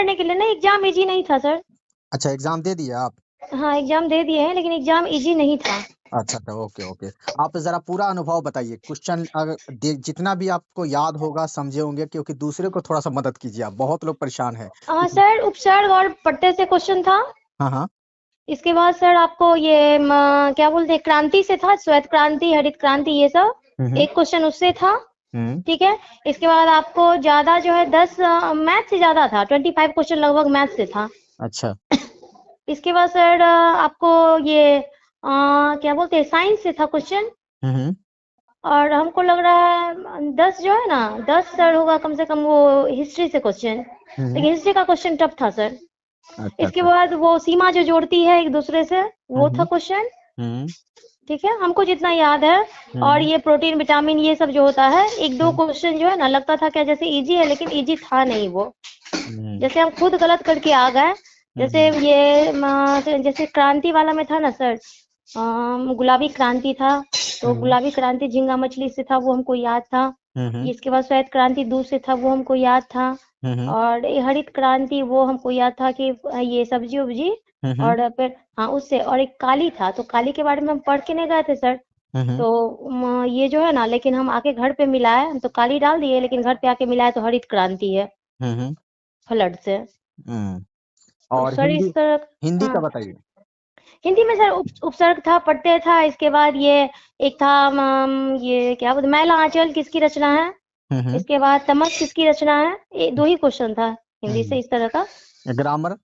करने के लिए ना, एग्जाम इजी नहीं था सर। अच्छा, एग्जाम दे दिए आप? हाँ एग्जाम दे दिए हैं, लेकिन एग्जाम इजी नहीं था। अच्छा अच्छा, ओके ओके। आप जरा पूरा अनुभव बताइए, क्वेश्चन अगर जितना भी आपको याद होगा, समझे होंगे, क्योंकि दूसरे को थोड़ा सा मदद कीजिए, आप बहुत लोग परेशान हैं। सर उपसर्ग और पट्टे से क्वेश्चन था। हाँ हाँ। इसके बाद सर आपको ये क्या बोलते हैं, क्रांति से था, श्वेत क्रांति, हरित क्रांति, ये सब हम्म एक क्वेश्चन उससे था। हम्म। ठीक है। इसके बाद आपको ज्यादा जो है 10 मैथ से ज्यादा था, 25 क्वेश्चन लगभग मैथ से था। अच्छा। इसके बाद सर आपको ये क्या बोलते हैं, साइंस से था क्वेश्चन। हम्म। और हमको लग रहा है 10 जो है ना, 10 सर होगा कम से कम वो हिस्ट्री से क्वेश्चन। हम्म। लेकिन हिस्ट्री का क्वेश्चन टफ था सर। अच्छा इसके अच्छा। बाद वो सीमा जो जोड़ती है एक दूसरे से, वो था हम्म क्वेश्चन। हम्म ठीक है, हमको जितना याद है। और हम्म ये प्रोटीन विटामिन ये सब जो होता है, एक दो हम्म क्वेश्चन जो है ना, लगता था क्या जैसे इजी है, लेकिन इजी था नहीं वो। हम्म जैसे हम खुद गलत करके आ गए। जैसे हम्म ये जैसे क्रांति वाला में था ना सर, गुलाबी क्रांति था। तो हम्म गुलाबी क्रांति झींगा मछली से था, वो हमको याद था। हम्म इसके बाद श्वेत क्रांति दूध से था, वो हमको याद था। हम्म और ये हरित क्रांति वो हमको याद था कि ये सब्जी उब्जी। हम्म और फिर हाँ उससे, और एक काली था, तो काली के बारे में हम पढ़ के नहीं गए थे सर। हम्म तो ये जो है ना, लेकिन हम आके घर पे मिलाए, हम तो काली डाल दिए, लेकिन घर पे आके मिलाए तो हरित क्रांति है, हम्म फ्लड से। हम्म। तो और सर हिंदी, इस तरह। हिंदी का हाँ बताइए। हिंदी में सर उपसर्ग था, पट्टे था। इसके बाद ये एक था ये क्या बोलते, मैला आंचल किसकी रचना है। हम्म इसके बाद तमस किसकी रचना है। ये दो ही क्वेश्चन था हिंदी से हम्म। इस तरह का। ग्रामर।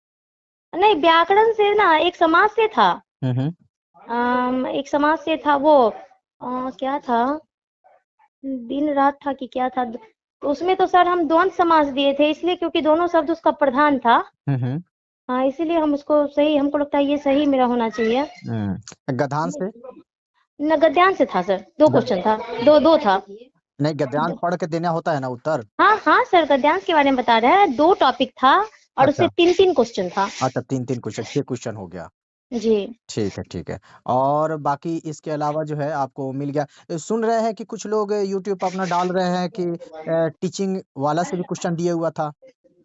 नहीं व्याकरण से ना, एक समाज से था। हम्म। एक समाज से था वो, क्या था, दिन रात था कि क्या था। तो उसमें तो सर हम द्वंद समास दिए थे, इसलिए क्योंकि दोनों शब्द उसका प्रधान था। हम्म हाँ इसीलिए हम उसको सही, हमको लगता है ये सही मेरा होना चाहिए। गधान से। न गद्यांश से था सर, दो गद, क्वेश्चन था, दो दो था। नहीं, गद्यांश पढ़ के देना होता है ना उत्तर। हाँ हाँ सर, गद्यांश के बारे में बता रहे हैं, दो टॉपिक था। और उससे अच्छा तीन तीन क्वेश्चन था। अच्छा, तीन तीन क्वेश्चन, 6 क्वेश्चन हो गया। जी। ठीक है ठीक है। और बाकी इसके अलावा जो है आपको मिल गया। सुन रहे हैं कि कुछ लोग यूट्यूब पर अपना डाल रहे हैं कि टीचिंग वाला से भी क्वेश्चन दिए हुआ था।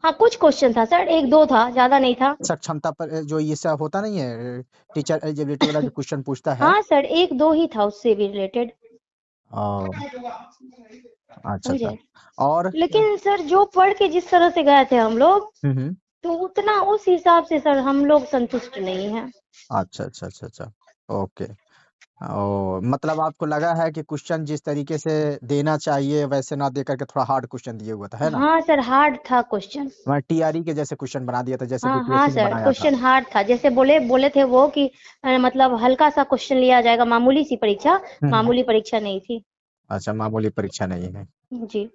हाँ कुछ क्वेश्चन था सर, एक दो था, ज्यादा नहीं था। सक्षमता पर जो ये सब होता नहीं है, टीचर एलिजिबिलिटी वाला जो क्वेश्चन पूछता है। हाँ सर एक दो ही था उससे भी रिलेटेड। और अच्छा अच्छा। समझे। और लेकिन सर जो पढ़ के जिस तरह से गए थे हम लोग, हम्म। तो उतना उस हिसाब से सर हम लोग संतुष्ट नहीं हैं। अच्छा अच्छा अच्छा अच्छा। ओके। ओ, मतलब आपको लगा है कि क्वेश्चन जिस तरीके से देना चाहिए वैसे ना दे करके थोड़ा हार्ड क्वेश्चन दिए हुआ था, है ना? हाँ सर हार्ड था क्वेश्चन। मैं टीआरई के जैसे क्वेश्चन बना दिया था, जैसे हाँ हाँ बीपीएससी ने सर बनाया था। क्वेश्चन हार्ड था, जैसे बोले बोले थे वो कि मतलब हल्का सा क्वेश्चन लिया जाएगा, मामूली सी परीक्षा। हम्म। मामूली परीक्षा नहीं थी। अच्छा, मामूली परीक्षा नहीं है। जी।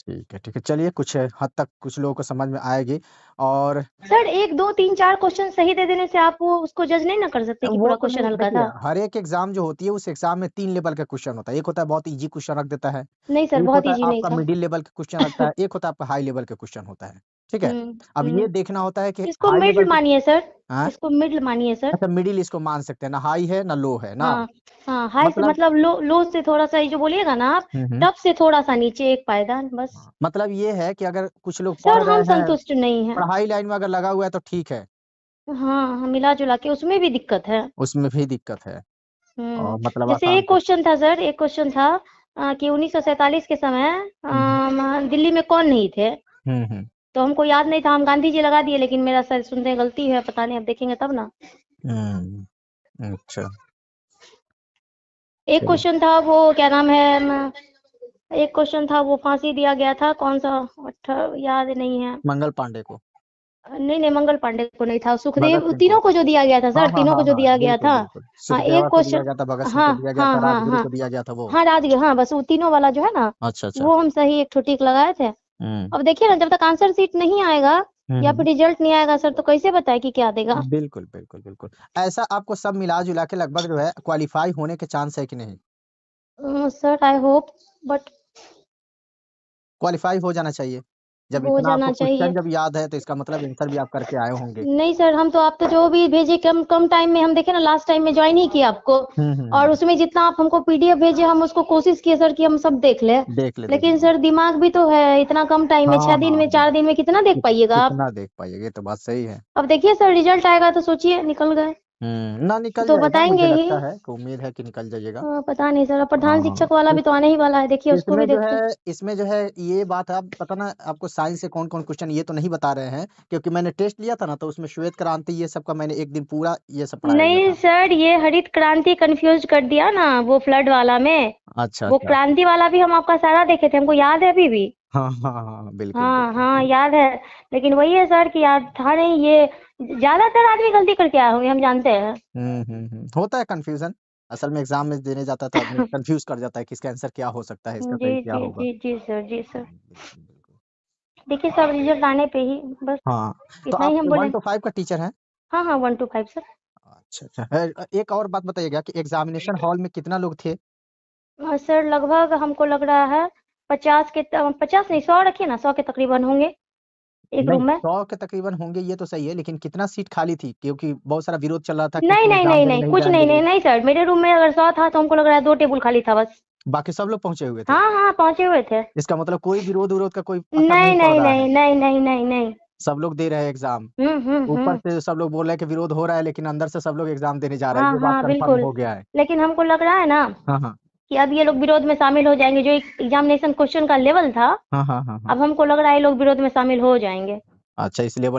ठीक है, चलिए कुछ हद तक कुछ लोगों को समझ में आएगी। और सर एक दो तीन चार क्वेश्चन सही दे देने से आप वो उसको जज नहीं ना कर सकते कि वो पूरा तो क्वेश्चन नहीं, हल्का देखिए था। हर एक एग्जाम जो होती है उस एग्जाम में 3 लेवल का क्वेश्चन होता है। एक होता है बहुत इजी क्वेश्चन रख देता है, नहीं सर एक बहुत होता है इजी नहीं आपका था। मिडिल लेवल का क्वेश्चन रखता है, एक होता है आपका हाई लेवल का क्वेश्चन होता है। ठीक है। अब ये हम्म। देखना होता है कि इसको हाई लेवल मिड्ल के। मानिए सर। हाँ? इसको मिड्ल मानिए सर। अच्छा, मिडिल इसको मान सकते हैं, ना हाई है ना लो है ना? हाँ हाँ, हाई से मतलब मतलब लो से थोड़ा सा, ये जो बोलिएगा ना आप, हम्म। टप से थोड़ा सा नीचे एक पायदान बस। मतलब ये है कि अगर कुछ लोग पढ़ सर रहे हम हैं, संतुष्ट नहीं हैं। पढ़ाई लाइन में अगर लगा हुआ है तो ठीक है, हाँ हम मिला जुला के उसमें भी दिक्कत है। उसमें भी दिक्कत है। और मतलब जैसे आसान एक से। क्वेश्चन था सर, एक क्वेश्चन था कि 1947 के समय हम्म दिल्ली में कौन नहीं थे। हम्म। तो हमको याद नहीं था, हम गांधी जी लगा दिए, लेकिन मेरा सर सुनते गलती है, पता नहीं, अब देखेंगे तब ना। अच्छा। एक चलिए। क्वेश्चन था वो क्या नाम है, एक क्वेश्चन था वो फांसी दिया गया था, कौन सा, याद नहीं है। मंगल पांडे को। नहीं नहीं मंगल पांडे को नहीं था, भगत सुखदेव, सिंह को। तीनों को जो दिया गया था हाँ सर, हाँ तीनों हाँ को जो हाँ, दिया गया बिल्कुल था। बिल्कुल, हाँ एक सुखदेवा को दिया क्वेश्चन। गया था, भगत सिंह को हाँ दिया गया हाँ था, हाँ राजगुरु हाँ को दिया गया था वो। हाँ राजगीर, हाँ बस वो तीनों वाला जो है ना, अच्छा अच्छा। वो हम सही एक ठो टिक लगाए थे। हम्म अब देखिए ना, जब तक आंसर सीट नहीं आएगा या हम्म। फिर रिजल्ट नहीं आएगा सर, तो कैसे बताए कि क्या देगा। बिल्कुल बिल्कुल बिल्कुल। ऐसा आपको सब मिला जुला के लगभग जो है क्वालिफाई होने के चांस है कि नहीं? Sir I hope, but qualify हो जाना चाहिए। जब हो इतना जाना आपको चाहिए। क्वेश्चन जब याद है तो इसका मतलब आंसर भी आप करके आए होंगे। नहीं सर, हम तो आप तो जो भी भेजे कम कम टाइम में, हम देखे ना लास्ट टाइम में ज्वाइन ही किया आपको, और उसमें जितना आप हमको पीडीएफ भेजे हम उसको कोशिश किए सर कि हम सब देख ले, देख ले लेकिन सर दिमाग भी तो है, इतना कम टाइम में, हाँ 6 दिन हाँ में 4 दिन में कितना देख पाइएगा आप। कितना देख पाइएगा, ये तो बात सही है। अब देखिए सर रिजल्ट आएगा तो सोचिए निकल गए ना निकल तो जाएगा, बताएंगे मुझे ही। लगता है कि उम्मीद है कि निकल जाइएगा। पता नहीं सर, अब प्रधान हाँ शिक्षक वाला भी तो आने ही वाला है, देखिए उसको भी इसमें जो देखते हैं। है इसमें जो है ये बात आप पता ना, आपको साइंस से कौन कौन क्वेश्चन ये तो नहीं बता रहे हैं, क्योंकि मैंने टेस्ट लिया था ना, तो उसमें श्वेत क्रांति ये सब का मैंने एक दिन पूरा ये सब पढ़ाया गया नहीं था। सर, ये हरित क्रांति कंफ्यूज कर दिया ना वो फ्लड वाला में, अच्छा वो अच्छा। क्रांति वाला भी हम आपका सारा देखे थे, हमको याद है अभी भी। हाँ हाँ हाँ बिल्कुल हाँ बिल्कुल। हाँ याद है, लेकिन वही है सर कि याद था नहीं, ये ज्यादातर आदमी गलती करके आए होंगे, हम जानते हैं। होता है कंफ्यूजन। असल में एग्जाम में देने जाता है तो आदमी कंफ्यूज कर जाता है कि इसका आंसर क्या हो सकता है, इसका जी सही क्या जी होगा। जी जी सर, जी सर। बिल्कुल बिल्कुल। देखिए सब रिजल्ट आने पे ही बस, हाँ तो इतना आप ही हम बोले। 1 to 5 का टीचर हैं? हाँ हाँ, 1 to 5 सर। अच्छा अच्छा एक और बात बताइएगा कि एग्जामिनेशन हॉल में कितना लोग थे? सर लगभग हमको लग रहा है 50 नहीं, 100 रखिए ना, 100 के तकरीबन होंगे एक नहीं रूम में। 100 के तकरीबन होंगे ये तो सही है, लेकिन कितना सीट खाली थी, क्योंकि बहुत सारा विरोध चल रहा था कि नहीं इसमें नहीं एग्जाम नहीं देने नहीं, नहीं कुछ जाएंगे नहीं नहीं लोग। नहीं सर, मेरे रूम में अगर 100 था तो हमको लग रहा है 2 टेबल खाली था बस। बाकी सब लोग पहुंचे हुए थे। हाँ हाँ पहुंचे हुए थे। इसका मतलब कोई विरोध विरोध का कोई असर नहीं नहीं पड़ नहीं रहा है। नहीं नहीं नहीं नहीं नहीं। सब लोग दे रहे हैं एग्जाम। ऊपर हम्म। से सब लोग बोल रहे हैं कि विरोध हो रहा है, लेकिन अंदर से सब लोग एग्जाम देने जा रहे हैं, हाँ ये बात हाँ कंफर्म बिल्कुल, हो गया है। लेकिन हमको लग रहा है ना हाँ हाँ कि अब ये लोग विरोध में शामिल हो जाएंगे, जो एक एग्जामिनेशन क्वेश्चन का लेवल था, हाँ हाँ हाँ हाँ। अब हमको लग रहा है ये लोग विरोध में शामिल हो जाएंगे। अच्छा इस लेवल